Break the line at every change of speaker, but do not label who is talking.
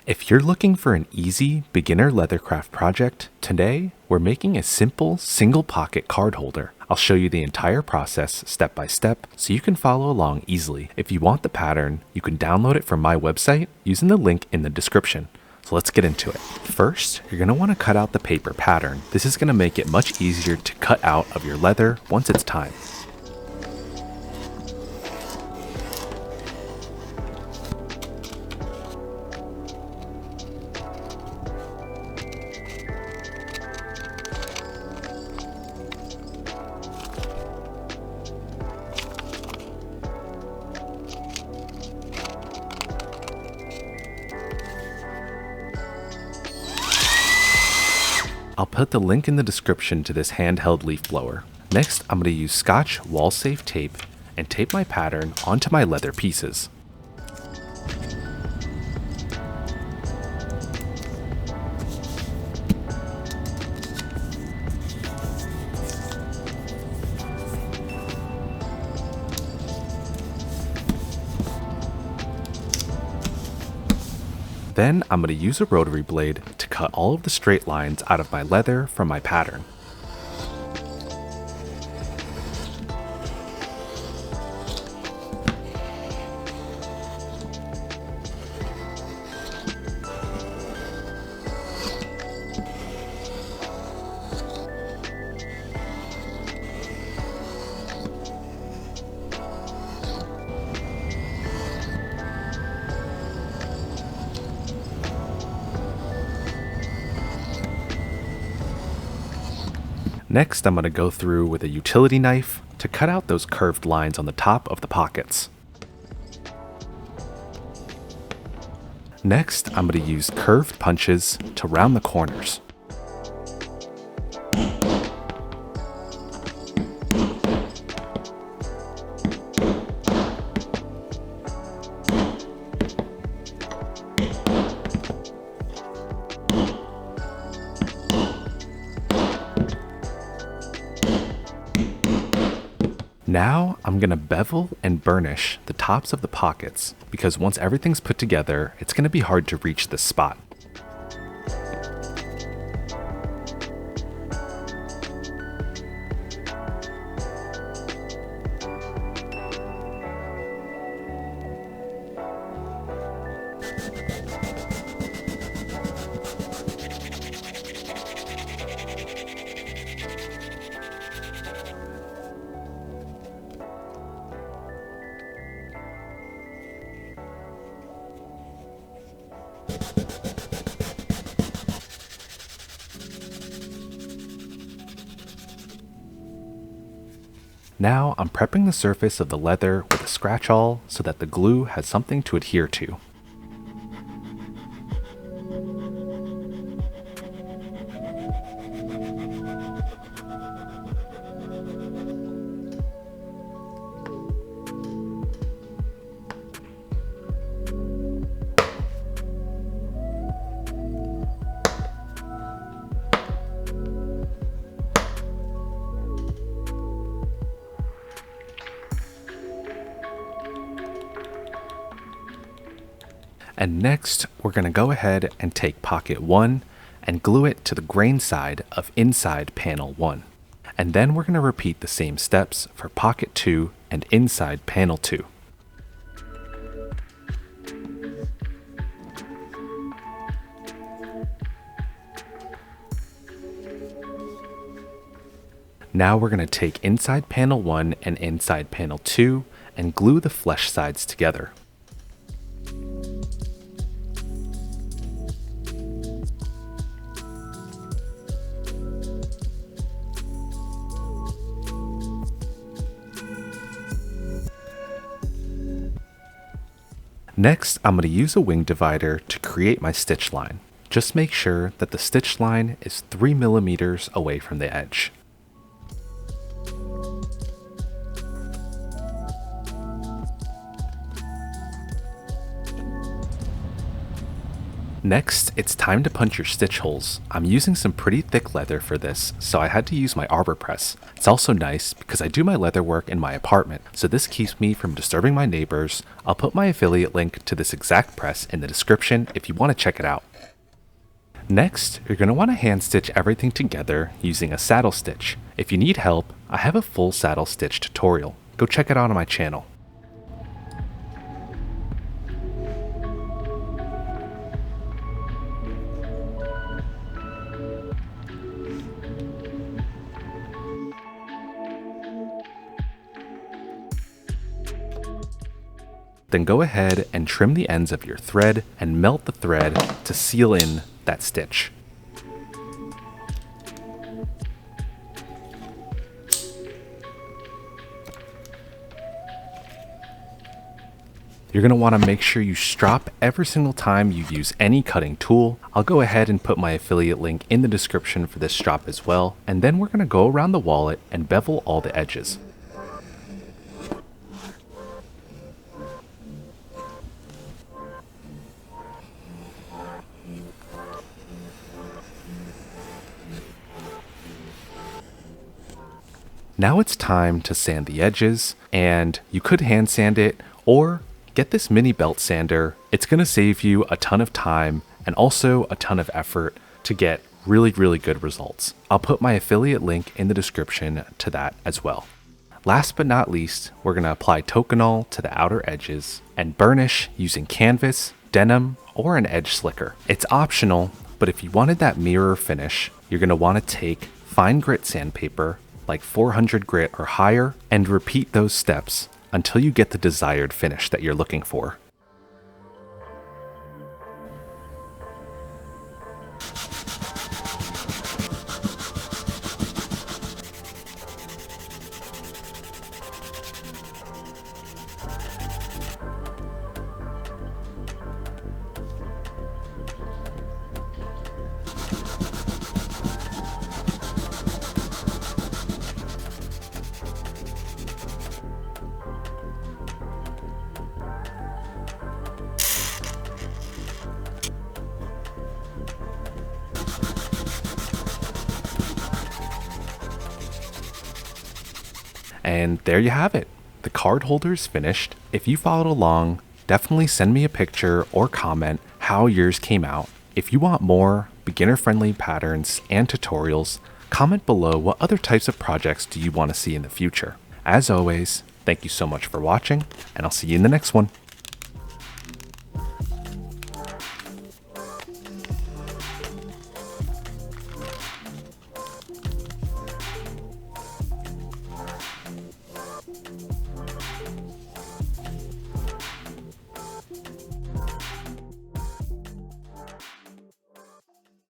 If you're looking for an easy beginner leathercraft project, today we're making a simple single pocket card holder. I'll show you the entire process step by step so you can follow along easily. If you want the pattern, you can download it from my website using the link in the description. So let's get into it. First, you're going to want to cut out the paper pattern. This is going to make it much easier to cut out of your leather once it's time. I'll put the link in the description to this handheld leaf blower. Next, I'm going to use Scotch wall-safe tape and tape my pattern onto my leather pieces. Then I'm going to use a rotary blade to cut all of the straight lines out of my leather from my pattern. Next, I'm going to go through with a utility knife to cut out those curved lines on the top of the pockets. Next, I'm going to use curved punches to round the corners. Now I'm going to bevel and burnish the tops of the pockets because once everything's put together, it's going to be hard to reach this spot. Now I'm prepping the surface of the leather with a scratch-all so that the glue has something to adhere to. And next, we're going to go ahead and take pocket 1 and glue it to the grain side of inside panel 1. And then we're going to repeat the same steps for pocket 2 and inside panel 2. Now we're going to take inside panel 1 and inside panel 2 and glue the flesh sides together. Next, I'm going to use a wing divider to create my stitch line. Just make sure that the stitch line is 3 millimeters away from the edge. Next, it's time to punch your stitch holes. I'm using some pretty thick leather for this, so I had to use my Arbor press. It's also nice because I do my leather work in my apartment, so this keeps me from disturbing my neighbors. I'll put my affiliate link to this exact press in the description if you want to check it out. Next, you're going to want to hand stitch everything together using a saddle stitch. If you need help, I have a full saddle stitch tutorial. Go check it out on my channel. Then go ahead and trim the ends of your thread and melt the thread to seal in that stitch. You're going to want to make sure you strop every single time you use any cutting tool. I'll go ahead and put my affiliate link in the description for this strop as well. And then we're going to go around the wallet and bevel all the edges. Now it's time to sand the edges, and you could hand sand it or get this mini belt sander. It's going to save you a ton of time and also a ton of effort to get really good results. I'll put my affiliate link in the description to that as well. Last but not least, we're going to apply Tokonol to the outer edges and burnish using canvas, denim, or an edge slicker. It's optional, but if you wanted that mirror finish, you're going to want to take fine grit sandpaper, like 400 grit or higher, and repeat those steps until you get the desired finish that you're looking for. And there you have it. The card holder is finished. If you followed along, definitely send me a picture or comment how yours came out. If you want more beginner-friendly patterns and tutorials, comment below what other types of projects do you want to see in the future. As always, thank you so much for watching, and I'll see you in the next one.